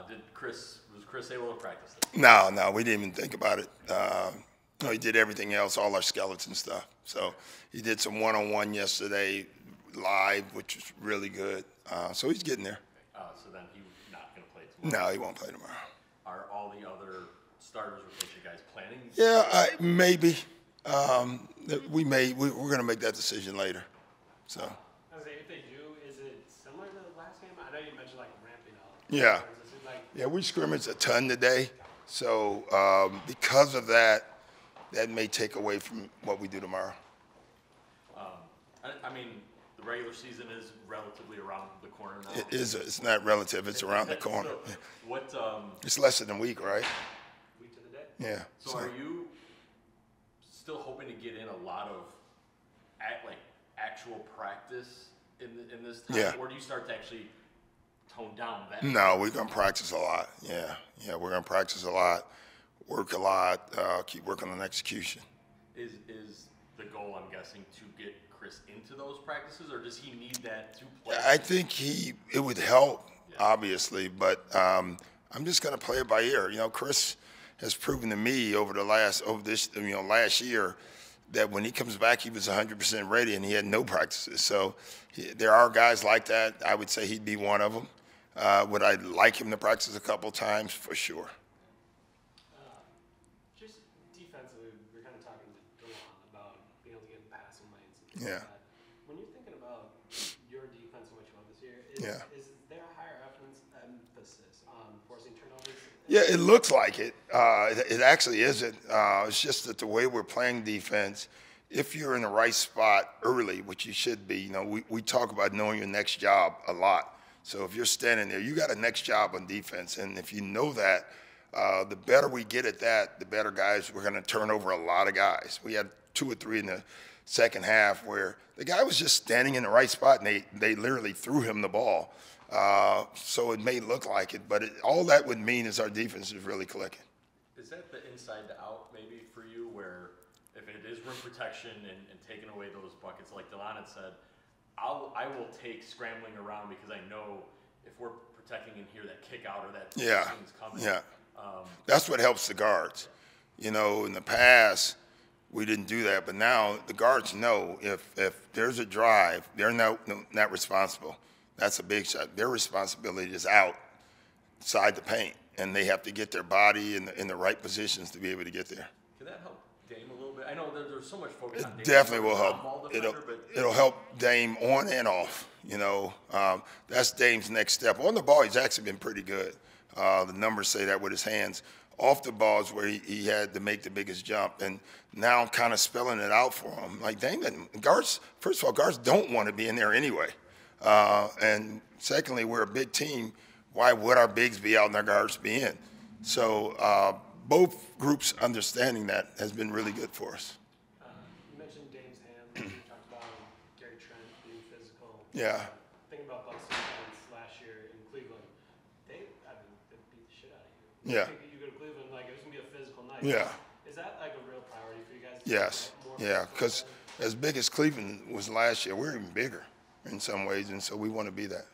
Was Chris able to practice this? No, we didn't even think about it. No, he did everything else, all our skeleton stuff. So he did some one-on-one yesterday live, which was really good. So he's getting there. So then he's not going to play tomorrow? No, he won't play tomorrow. Are all the other starters with you guys planning? Yeah, maybe. We're going to make that decision later. So. I was saying, if they do, is it similar to the last game? I know you mentioned like ramping up. Yeah. Yeah, we scrimmaged a ton today. So because of that, that may take away from what we do tomorrow. I mean, the regular season is relatively around the corner now. It is. It's not relative. It's around the corner. So it's less than a week, right? Week to the day. Yeah. So are you still hoping to get in a lot of actual practice in this time? Yeah. Or do you start to actually tone down that? No, we're going to practice a lot. Yeah, we're going to practice a lot, work a lot, keep working on execution. Is the goal, I'm guessing, to get Chris into those practices, or does he need that to play? I think it would help, obviously, but I'm just going to play it by ear. You know, Chris has proven to me over last year that when he comes back, he was 100% ready, and he had no practices. So there are guys like that. I would say he'd be one of them. Would I like him to practice a couple times? For sure. Just defensively, we're kind of talking to Delon about being able to get in passing lanes and Yeah. like that. When you're thinking about your defense and what you want this year, is there a higher emphasis on forcing turnovers? Yeah, it looks like it. It actually isn't. It's just that the way we're playing defense, if you're in the right spot early, which you should be, we talk about knowing your next job a lot. So if you're standing there, you got a next job on defense. And if you know that, the better we get at that, the better guys, we're going to turn over a lot of guys. We had 2 or 3 in the second half where the guy was just standing in the right spot, and they literally threw him the ball. So it may look like it, but all that would mean is our defense is really clicking. Is that the inside to out maybe for you, where if it is rim protection and taking away those buckets, like Delon had said, I will take scrambling around because I know if we're protecting in here, that kick out or that thing's coming. Yeah. That's what helps the guards. You know, in the past, we didn't do that, but now the guards know if there's a drive, they're not responsible. That's a big shot. Their responsibility is outside the paint, and they have to get their body in the right positions to be able to get there. Can that help Dame a little bit? I know there's so much focus on Dame. It definitely will help. It'll help Dame on and off. You know, that's Dame's next step. On the ball, he's actually been pretty good. The numbers say that with his hands. Off the ball is where he had to make the biggest jump, and now I'm kind of spelling it out for him. Like Dame, guards, first of all, guards don't want to be in there anyway. And secondly, we're a big team. Why would our bigs be out and our guards be in? So both groups understanding that has been really good for us. You mentioned Dame's hands. You talked about Gary Trent being physical. Yeah. Thinking about Bucks defense last year in Cleveland, they beat the shit out of you. Yeah. You go to Cleveland, like, it was going to be a physical night. Yeah. Is that, like, a real priority for you guys? Yes. Yeah, because as big as Cleveland was last year, we're even bigger in some ways, and so we want to be that.